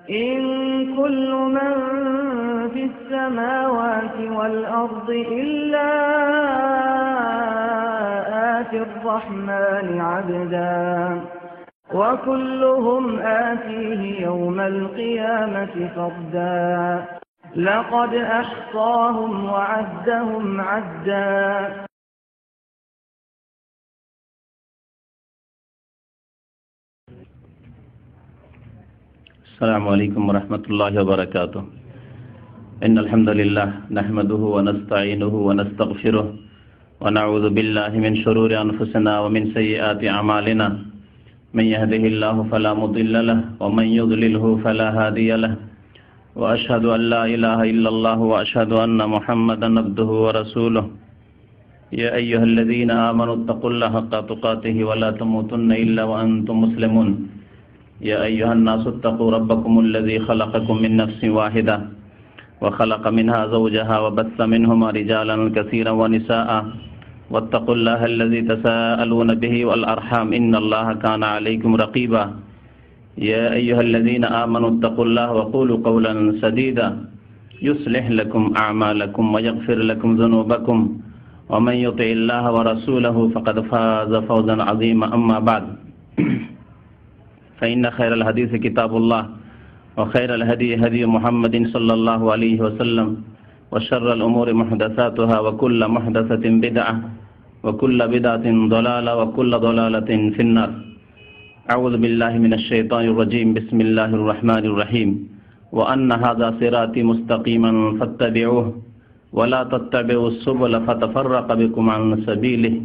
إن كل من في السماوات والأرض إلا آتي الرحمن عبدا وكلهم آتيه يوم القيامة فردا لقد أحصاهم وعدهم عدا السلام عليكم ورحمة الله وبركاته. إن الحمد لله نحمده ونستعينه ونستغفره ونعوذ بالله من شرور أنفسنا ومن سيئات أعمالنا من يهده الله فلا مضل له ومن يضلله فلا هادي له وأشهد أن لا إله إلا الله وأشهد أن محمدا عبده ورسوله يا أيها الذين آمنوا اتقوا الله حق تقاته ولا تموتن إلا وأنتم مسلمون يا أيها الناس اتقوا ربكم الذي خلقكم من نفس واحدة وخلق منها زوجها وبث منهما رجالا كثيرا ونساء واتقوا الله الذي تساءلون به والأرحام إن الله كان عليكم رقيبا يا أيها الذين آمنوا اتقوا الله وقولوا قولا سديدا يصلح لكم أعمالكم ويغفر لكم ذنوبكم ومن يطع الله ورسوله فقد فاز فوزا عظيما أما بعد فإن خير الحديث كتاب الله وخير الهدي هدي محمد صلى الله عليه وسلم وشر الأمور محدثاتها وكل محدثة بدعة وكل بدعة ضلالة وكل ضلالة في النار. أعوذ بالله من الشيطان الرجيم. بسم الله الرحمن الرحيم. وأن هذا صراطي مستقيما فاتبعوه ولا تتبعوا السبل فتفرق بكم عن سبيله.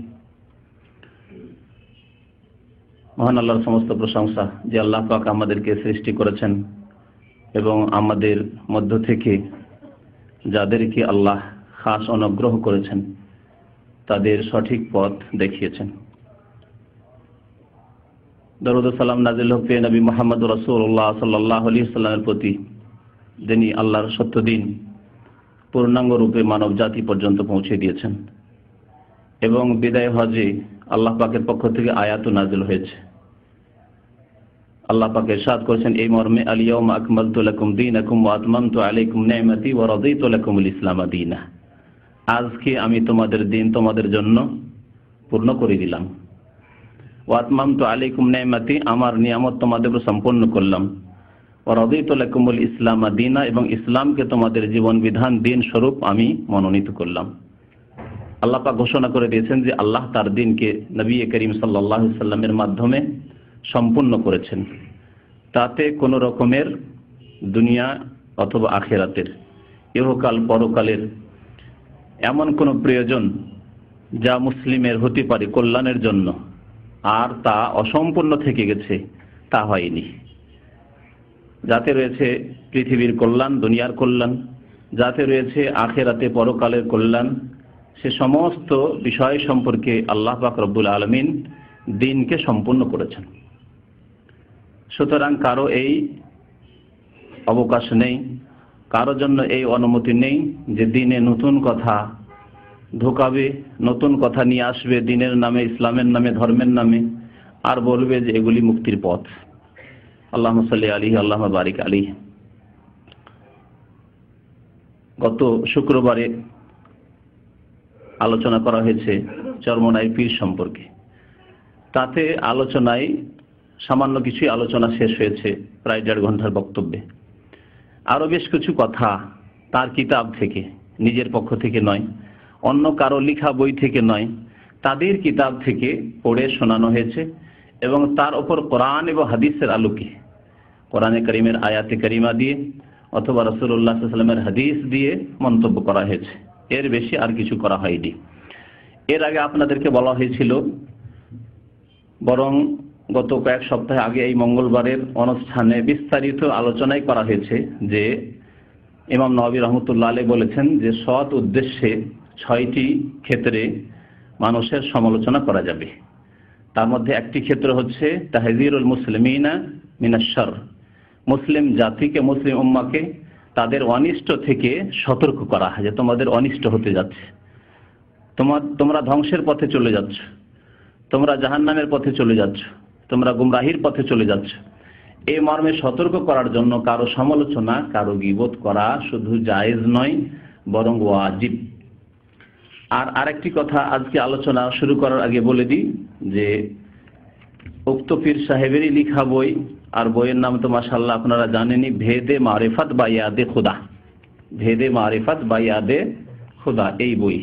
মহান আল্লাহর সমস্ত প্রশংসা যে আল্লাহ পাক আমাদেরকে সৃষ্টি করেছেন এবং আমাদের মধ্য থেকে যাদেরকে আল্লাহ খাস অনুগ্রহ করেছেন তাদের সঠিক পথ দেখিয়েছেন। দরুদ ও সালাম নাজিল হোক প্রিয় নবী মুহাম্মদ রাসূলুল্লাহ সাল্লাল্লাহু আলাইহি ওয়াসাল্লামের প্রতি, যিনি আল্লাহর সত্য দ্বীন পূর্ণাঙ্গ রূপে মানব জাতি পর্যন্ত পৌঁছে দিয়েছেন এবং বিদায় হজে আল্লাহ পাকের পক্ষ থেকে আয়াত নাজিল হয়েছে। আল্লাহ পাক ইরশাদ করেছেন এই মর্মে, আল ইয়াউমা আকমালতু লাকুম দীনাকুম ওয়া আতমামতু আলাইকুম নি'মাতি ওয়া রাদিতু লাকুমুল ইসলাম দীনা। আজকে আমি তোমাদের দিন তোমাদের জন্য পূর্ণ করে দিলাম। ওয়া আতমামতু আলাইকুম নি'মাতি, আমার নিয়ামত তোমাদের উপর সম্পূর্ণ করলাম। ওয়া রাদিতু লাকুমুল ইসলাম দীনা, এবং ইসলামকে তোমাদের জীবন বিধান দিন স্বরূপ আমি মনোনীত করলাম। আল্লাহ পাক ঘোষণা করে দিয়েছেন যে আল্লাহ তার দিনকে নবী করিম সাল্লাল্লাহু আলাইহি সাল্লামের মাধ্যমে সম্পূর্ণ করেছেন। তাতে কোনো রকমের দুনিয়া অথবা আখিরাতের, ইহকাল পরকালের এমন কোনো প্রয়োজন যা মুসলিমের হতে পারে কল্যাণের জন্য, আর তা অসম্পূর্ণ থেকে গেছে তা হয়নি। যাতে রয়েছে পৃথিবীর কল্যাণ, দুনিয়ার কল্যাণ, যাতে রয়েছে আখিরাতে পরকালের কল্যাণ, সে সমস্ত বিষয় সম্পর্কে আল্লাহ পাক রব্বুল আলামিন দিনকে সম্পূর্ণ করেছেন। সুতরাং কারো এই অবকাশ নেই, কারো জন্য এই অনুমতি নেই যে দিনে নতুন কথা ঢোকাবে, নতুন কথা নিয়ে আসবে দিনের নামে, ইসলামের নামে, ধর্মের নামে, আর বলবে যে এগুলি মুক্তির পথ। আল্লাহুম্মা সাল্লি আলাইহি আল্লাহুম্মা বারিক আলাইহি। গত শুক্রবারে আলোচনা করা হয়েছে চরমোনাই পীর সম্পর্কে। তাতে আলোচনায় সামান্য কিছুই আলোচনা শেষ হয়েছে, প্রায় 1.5 ঘন্টার বক্তব্যে। আরো বেশ কিছু কথা তার কিতাব থেকে, নিজের পক্ষ থেকে নয়, অন্য কারো লেখা বই থেকে নয়, তাদের কিতাব থেকে পড়ে শোনানো হয়েছে এবং তার উপর কোরআন এবং হাদিসের আলোকে, কোরআনে কারীমের আয়াতে কারিমা দিয়ে অথবা রাসূলুল্লাহ সাল্লাল্লাহু আলাইহি ওয়াসাল্লামের হাদিস দিয়ে মন্তব্য করা হয়েছে। এর বেশি আর কিছু করা হয়নি। এর আগে আপনাদেরকে বলা হয়েছিল, বরং গত কয়েক সপ্তাহ আগে এই মঙ্গলবারের অনুষ্ঠানে বিস্তারিত আলোচনাই করা হয়েছে যে ইমাম নববী রাহমাতুল্লাহ আলাইহি বলেছেন যে সৎ উদ্দেশ্যে 6টি ক্ষেত্রে মানুষের সমালোচনা করা যাবে। তার মধ্যে একটি ক্ষেত্র হচ্ছে তাহযীরুল মুসলিমিনা মিনাশ শার, মুসলিম জাতিকে, মুসলিম উম্মাহকে তাদের অনিষ্ট থেকে সতর্ক করা, যে তোমাদের অনিষ্ট হতে যাচ্ছে, তোমরা ধ্বংসের পথে চলে যাচ্ছ, তোমরা জাহান্নামের পথে চলে যাচ্ছ, তোমরা গুমরাহির পথে চলে যাচ্ছ। এই মর্মে সতর্ক করার জন্য কারো সমালোচনা, কারো গীবত করা শুধু জায়েজ নয়, বরং ওয়াজিব। আর আরেকটি কথা আজকে আলোচনা শুরু করার আগে বলে দিই যে উক্ত পীর সাহেবেরই লিখা বই, আর বইয়ের নাম তো মাশাআল্লাহ আপনারা জানেনই, ভেদে মারিফাত বা ইয়াদে খুদা। ভেদে মারিফাত বা ইয়াদে খুদা, এই বই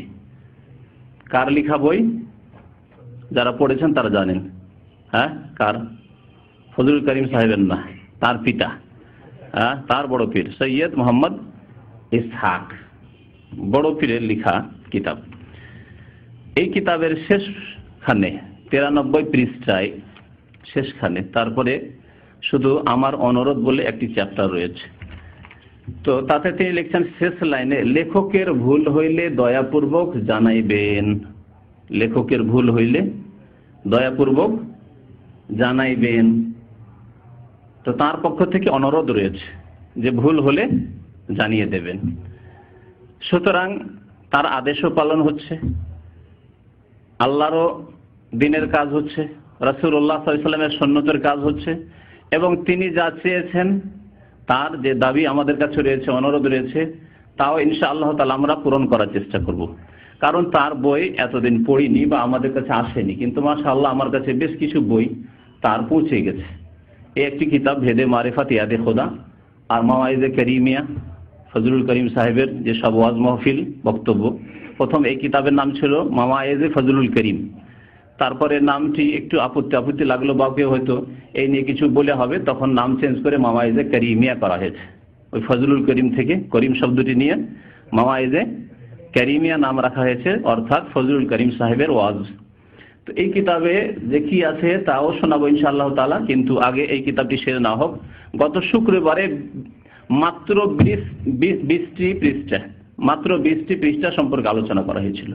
কার লিখা বই? যারা পড়েছেন তারা জানেন। হ্যাঁ, কার? ফজলুল করিম সাহেবের না, তার পিতা, তার বড় পীর সৈয়দ মোহাম্মদ ইসহাক, বড় পীরের লিখা কিতাব। এই কিতাবের শেষখানে 93 পৃষ্ঠায় শেষখানে তারপরে শুধু আমার অনুরোধ বলে একটি চ্যাপ্টার রয়েছে। তো তাতে তিনি লিখছেন শেষ লাইনে, লেখকের ভুল হইলে দয়াপূর্বক জানাইবেন। লেখকের ভুল হইলে দয়াপূর্বক জানাইবেন। তো তার পক্ষ থেকে অনুরোধ রয়েছে যে ভুল হলে জানিয়ে দেবেন। সুতরাং তার আদেশও পালন হচ্ছে, আল্লাহরও দিনের কাজ হচ্ছে, রাসূলুল্লাহ সাল্লাল্লাহু আলাইহি ওয়াসাল্লামের সুন্নতের কাজ হচ্ছে, এবং তিনি যা চেয়েছেন, তার যে দাবি আমাদের কাছে রয়েছে, অনুরোধ রয়েছে, তাও ইনশাআল্লাহ তাআলা আমরা পূরণ করার চেষ্টা করব। কারণ তার বই এতদিন পড়িনি বা আমাদের কাছে আসেনি, কিন্তু মাশাআল্লাহ আমার কাছে বেশ কিছু বই তার পৌঁছে গেছে। এই একটি কিতাব ভেদে মারিফাত ইয়াদে খোদা, আর মাওয়াইজে কারিমিয়া, ফজলুল করিম সাহেবের যে সব ওয়াজ মাহফিল বক্তব্য। প্রথম এই কিতাবের নাম ছিল মাওয়াইজে ফজলুল করিম, তারপরে নামটি একটু আপত্তি লাগলো, বাকি হয়তো এই নিয়ে কিছু বলে হবে, তখন নাম চেঞ্জ করে মাওয়াইজে কারিমিয়া করা হয়েছে। ওই ফজলুল করিম থেকে করিম শব্দটি নিয়ে মাওয়াইজে কারিমিয়া নাম রাখা হয়েছে, অর্থাৎ ফজলুল করিম সাহেবের ওয়াজ। তো এই কিতাবে যে কি আছে তাও শোনাবো ইনশাআল্লাহ তাআলা, কিন্তু আগে এই কিতাবটি শেষ না হোক। গত শুক্রবারে মাত্র 20টি পৃষ্ঠা সম্পর্কে আলোচনা করা হয়েছিল।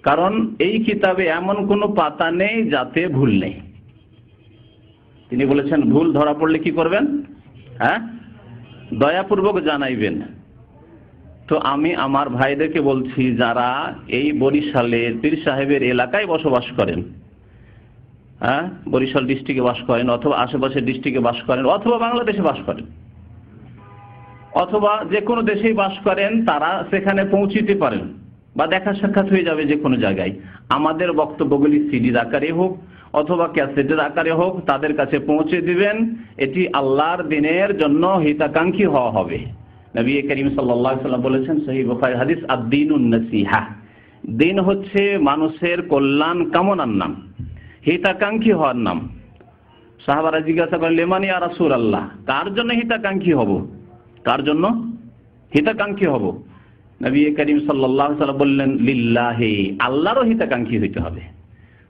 কারণ এই কিতাবে এমন কোনো পাতা নেই যাতে ভুল নেই। তিনি বলেছেন ভুল ধরা পড়লে কি করবেন? দয়াপূর্বক জানাইবেন। তো আমি আমার ভাইদেরকে বলছি, যারা এই বরিশালের পীর সাহেবের এলাকায় বসবাস করেন, বরিশাল ডিস্ট্রিক্টে বাস করেন, অথবা আশেপাশের ডিস্ট্রিক্টে বাস করেন, অথবা বাংলাদেশে বাস করেন, অথবা যে কোনো দেশেই বাস করেন, তারা সেখানে পৌঁছিতে পারেন বা দেখা সাক্ষাৎ হয়ে যাবে যে কোনো জায়গায়। আমাদের বক্তব্যগুলি সিডির আকারে হোক অথবা ক্যাসেটের আকারে হোক তাদের কাছে পৌঁছে দিবেন। এটি আল্লাহর দিনের জন্য হিতাকাঙ্ক্ষী হওয়া হবে। নবী করিম সাল্লাল্লাহু আলাইহি ওয়াসাল্লাম বলেছেন, সহিহ বুখারী হাদিস, আদ-দীনুন নাসিহা, দিন হচ্ছে মানুষের কল্যাণ কামনার নাম, হিতাকাঙ্ক্ষী হওয়ার নাম। সাহাবারা জিজ্ঞাসা করেন, লিমান ইয়া রাসূলুল্লাহ, কার জন্য হিতাকাঙ্ক্ষী হব? কার জন্য হিতাকাঙ্ক্ষী হব? নবী করিম সাল্লাল্লাহু আলাইহি ওয়াসাল্লাম বললেন, লিল্লাহি, আল্লাহরও হিতাকাঙ্ক্ষী হইতে হবে।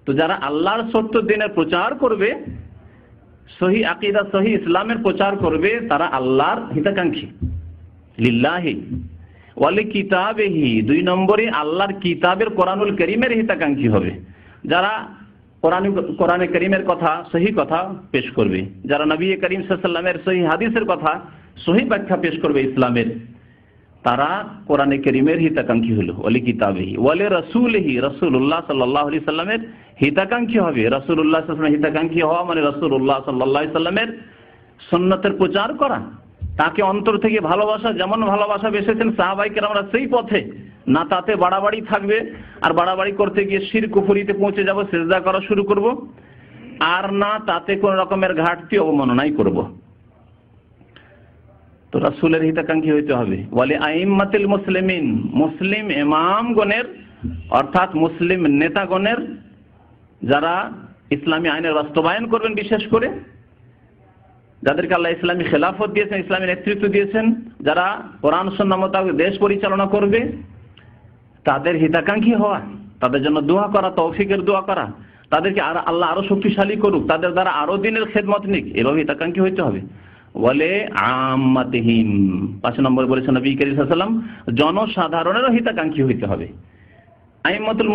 তো যারা আল্লাহর সত্য দিনের প্রচার করবে, সহি আকীদা, সহি ইসলামের প্রচার করবে, তারা আল্লাহর হিতাকাঙ্ক্ষী। লিল্লাহি ওয়ালি কিতাবিহি, 2 নম্বরে আল্লাহর কিতাবের কোরআনুল কারীমের হিতাকাঙ্ক্ষী হবে। যারা কোরআনে কারীমের কথা, সহি কথা পেশ করবে, যারা নবী করিম সাল্লাল্লাহু আলাইহি ওয়াসাল্লামের সহি হাদিসের কথা, সহি ব্যাখ্যা পেশ করবে ইসলামের, তারা কোরআনে কারীমের হিতাকাঙ্ক্ষী হলো। ওয়ালি কিতাবিহি ওয়ালি রাসূলিহি, রাসূলুল্লাহ সাল্লাল্লাহু আলাইহি সাল্লামের হিতাকাঙ্ক্ষী হবে। রাসূলুল্লাহ সাল্লাল্লাহু আলাইহি ওয়াসাল্লামের হিতাকাঙ্ক্ষী হওয়া মানে রাসূলুল্লাহ সাল্লাল্লাহু আলাইহি সাল্লামের সুন্নতের প্রচার করা, তাকে অন্তর থেকে ভালোবাসা, যেমন ভালোবাসা বেসেছেন সাহাবায়ে কেরামরা সেই পথে, না তাতে বাড়াবাড়ি থাকবে, আর বাড়াবাড়ি করতে গিয়ে শিরক কুফরিতে পৌঁছে যাব, সিজদা করা শুরু করব, আর না তাতে কোন রকমের ঘাটতি অবমাননাই করব। তো রাসূলের হিতাকাঙ্ক্ষী হইতে হবে। ওয়ালি আইম্মাতিল মুসলিমিন, মুসলিম ইমামগণের অর্থাৎ মুসলিম নেতাগণের, যারা ইসলামী আইনের বাস্তবায়ন করবেন, বিশেষ করে যাদেরকে আল্লাহ ইসলামী খেলাফত দিয়েছেন, ইসলামী নেতৃত্ব দিয়েছেন, যারা কোরআন সুন্নাহ মোতাবেক দেশ পরিচালনা করবে, তাদের হিতাকাঙ্ক্ষী হওয়া, তাদের জন্য দোয়া করা, তৌফিকের দোয়া করা, তাদেরকে আল্লাহ আরো শক্তিশালী করুক, তাদের দ্বারা আরো দিনের খেদমত নিক, এভাবে হিতাকাঙ্ক্ষী হইতে হবে। বলে আম্মাতিহিম, 5 নম্বর বলেছেন নবী করিম সাল্লাল্লাহু আলাইহি ওয়াসাল্লাম, জনসাধারণেরও হিতাকাঙ্ক্ষী হইতে হবে। আইম্মাতুল